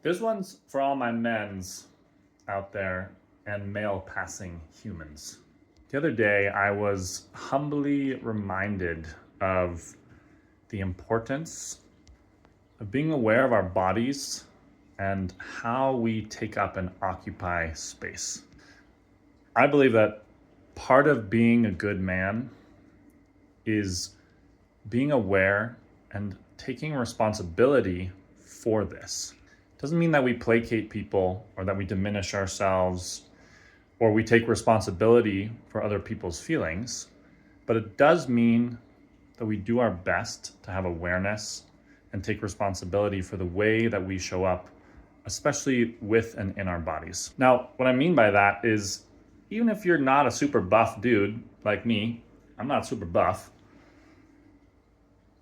This one's for all my men's out there and male passing humans. The other day, I was humbly reminded of the importance of being aware of our bodies and how we take up and occupy space. I believe that part of being a good man is being aware and taking responsibility for this. Doesn't mean that we placate people or that we diminish ourselves or we take responsibility for other people's feelings, but it does mean that we do our best to have awareness and take responsibility for the way that we show up, especially with and in our bodies. Now, what I mean by that is even if you're not a super buff dude like me, I'm not super buff,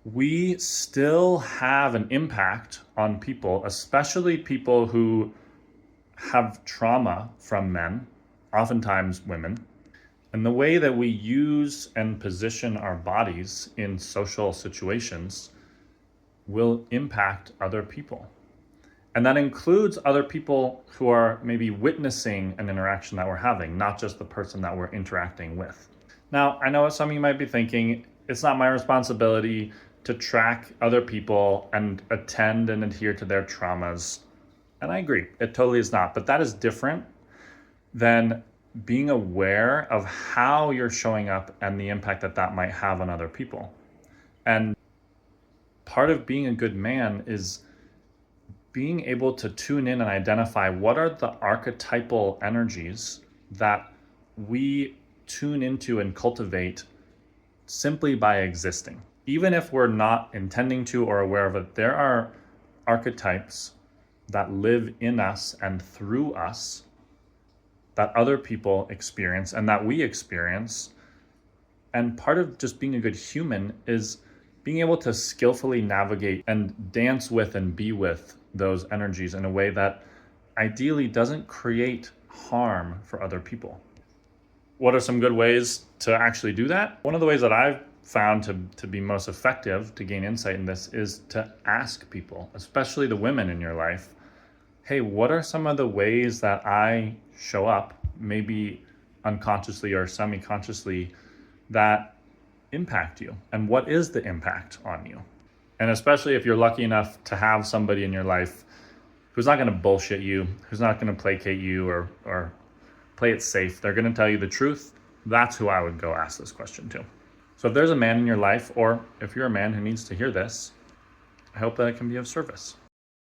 we still have an impact on people, especially people who have trauma from men, oftentimes women. And the way that we use and position our bodies in social situations will impact other people. And that includes other people who are maybe witnessing an interaction that we're having, not just the person that we're interacting with. Now, I know what some of you might be thinking, it's not my responsibility to track other people and attend and adhere to their traumas. And I agree, it totally is not. But that is different than being aware of how you're showing up and the impact that that might have on other people. And part of being a good man is being able to tune in and identify what are the archetypal energies that we tune into and cultivate simply by existing. Even if we're not intending to or aware of it, there are archetypes that live in us and through us that other people experience and that we experience. And part of just being a good human is being able to skillfully navigate and dance with and be with those energies in a way that ideally doesn't create harm for other people. What are some good ways to actually do that? One of the ways that I've found to be most effective to gain insight in this is to ask people, especially the women in your life, hey, what are some of the ways that I show up, maybe unconsciously or semi-consciously, that impact you? And what is the impact on you? And especially if you're lucky enough to have somebody in your life who's not going to bullshit you, who's not going to placate you or play it safe, they're going to tell you the truth. That's who I would go ask this question to. So if there's a man in your life, or if you're a man who needs to hear this, I hope that it can be of service.